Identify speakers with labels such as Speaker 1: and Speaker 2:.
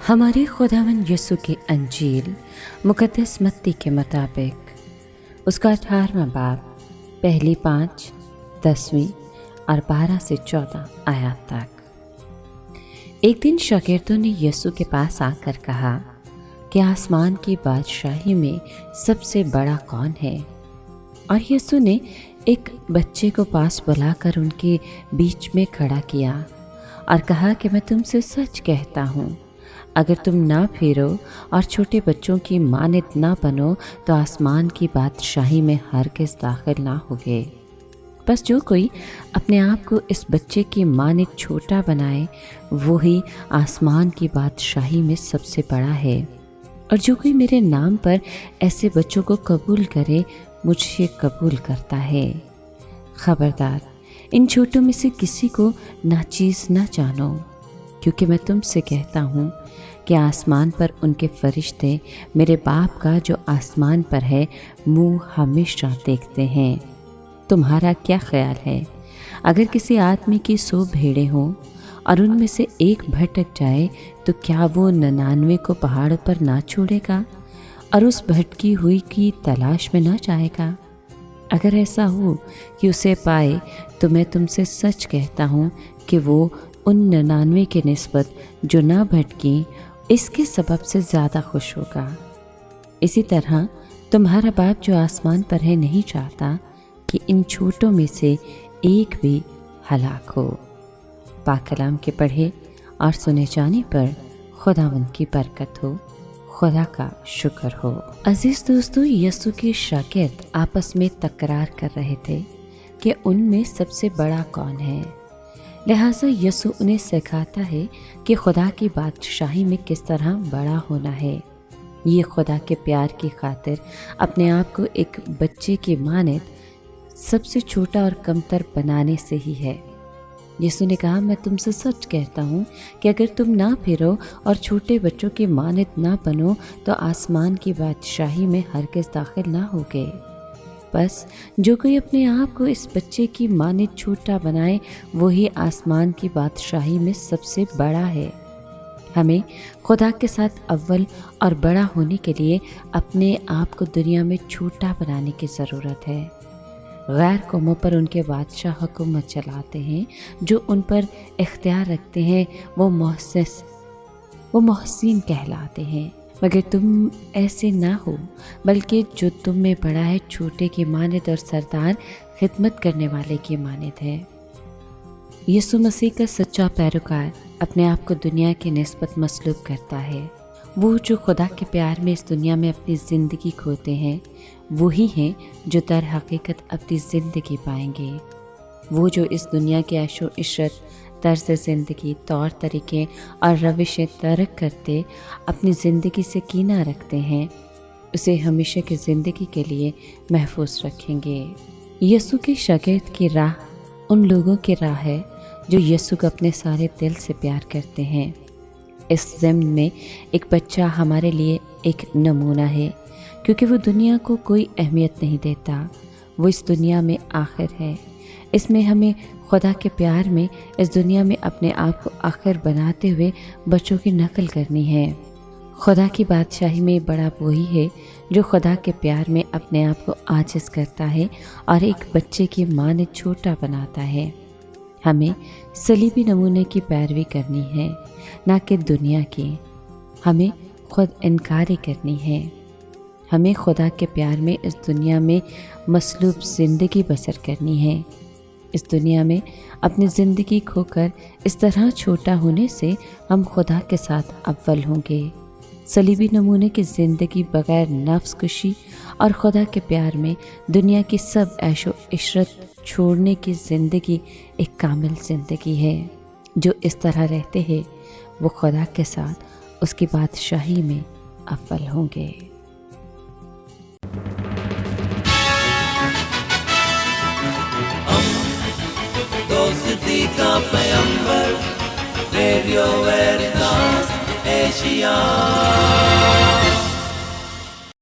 Speaker 1: हमारे खुदावंद यीशु की अंजील मुकद्दस मत्ती के मुताबिक उसका 18वां बाब पहली 5, 10वीं और 12 से 14 आयत तक। एक दिन शागिर्दों ने यीशु के पास आकर कहा कि आसमान की बादशाही में सबसे बड़ा कौन है? और यीशु ने एक बच्चे को पास बुलाकर उनके बीच में खड़ा किया और कहा कि मैं तुमसे सच कहता हूँ, अगर तुम ना फिरो और छोटे बच्चों की मानद ना बनो तो आसमान की बादशाही में हरगिज़ दाखिल ना होगे। बस जो कोई अपने आप को इस बच्चे की मानद छोटा बनाए वही आसमान की बादशाही में सबसे बड़ा है। और जो कोई मेरे नाम पर ऐसे बच्चों को कबूल करे मुझे कबूल करता है। खबरदार, इन छोटों में से किसी को नाचीज़ न जानो, क्योंकि मैं तुमसे कहता हूँ कि आसमान पर उनके फरिश्ते मेरे बाप का जो आसमान पर है मुँह हमेशा देखते हैं। तुम्हारा क्या ख्याल है? अगर किसी आदमी की 100 भेड़ें हों और उनमें से एक भटक जाए तो क्या वो 99 को पहाड़ पर ना छोड़ेगा और उस भटकी हुई की तलाश में ना जाएगा? अगर ऐसा हो कि उसे पाए तो मैं तुमसे सच कहता हूँ कि वो उन 99 के निस्बत जो ना भटकी इसके सबब से ज़्यादा खुश होगा। इसी तरह तुम्हारा बाप जो आसमान पर है नहीं चाहता कि इन छोटों में से एक भी हलाक हो। पाक कलाम के पढ़े और सुने जाने पर खुदावंद की बरकत हो, खुदा का शुक्र हो। अजीज दोस्तों, यीशु के शागिर्द आपस में तकरार कर रहे थे कि उनमें सबसे बड़ा कौन है। लिहाजा यीशु उन्हें सिखाता है कि खुदा की बादशाही में किस तरह बड़ा होना है। ये खुदा के प्यार की खातिर अपने आप को एक बच्चे की मानद सबसे छोटा और कमतर बनाने से ही है। यीशु ने कहा, मैं तुमसे सच कहता हूँ कि अगर तुम ना फिरो और छोटे बच्चों की मानद ना बनो तो आसमान की बादशाही में हरगिज़ दाखिल ना होगे। बस जो कोई अपने आप को इस बच्चे की मानद छोटा बनाए वही आसमान की बादशाही में सबसे बड़ा है। हमें खुदा के साथ अव्वल और बड़ा होने के लिए अपने आप को दुनिया में छोटा बनाने की ज़रूरत है। गैर कौमों पर उनके बादशाह हुकूमत चलाते हैं, जो उन पर इख्तियार रखते हैं वो मोहसिन कहलाते हैं। मगर तुम ऐसे ना हो, बल्कि जो तुम में बड़ा है छोटे की मानद और सरदार खिदमत करने वाले की मानद है। यीशु मसीह का सच्चा पैरोकार अपने आप को दुनिया की निस्बत मसलूब करता है। वो जो खुदा के प्यार में इस दुनिया में अपनी ज़िंदगी खोते हैं वही हैं जो दर हकीकत अपनी ज़िंदगी पाएंगे। वो जो इस दुनिया के ऐशो इशरत, तर्ज ज़िंदगी, तौर तरीके और रविशें तर्क करते अपनी ज़िंदगी से कीना रखते हैं, उसे हमेशा की ज़िंदगी के लिए महफूज रखेंगे। यीशु के शागिर्द की राह उन लोगों की राह है जो यीशु को अपने सारे दिल से प्यार करते हैं। इस ज़िम्न में एक बच्चा हमारे लिए एक नमूना है, क्योंकि वो दुनिया को कोई अहमियत नहीं देता। वो इस दुनिया में आखिर है। इसमें हमें खुदा के प्यार में इस दुनिया में अपने आप को आखिर बनाते हुए बच्चों की नकल करनी है। खुदा की बादशाही में बड़ा वही है जो खुदा के प्यार में अपने आप को आजिज़ करता है और एक बच्चे की मानद छोटा बनाता है। हमें सलीबी नमूने की पैरवी करनी है, ना कि दुनिया की। हमें खुद इनकारी करनी है। हमें खुदा के प्यार में इस दुनिया में मसलूब ज़िंदगी बसर करनी है। इस दुनिया में अपनी ज़िंदगी खोकर इस तरह छोटा होने से हम खुदा के साथ अव्वल होंगे। सलीबी नमूने की ज़िंदगी बग़ैर नफ्स कुशी और खुदा के प्यार में दुनिया की सब ऐशो इशरत छोड़ने की ज़िंदगी एक कामिल ज़िंदगी है। जो इस तरह रहते हैं वो खुदा के साथ उसकी बादशाही में अव्वल होंगे।
Speaker 2: दोस्ती का पैगंबर, रेडियो वेरितास एशिया।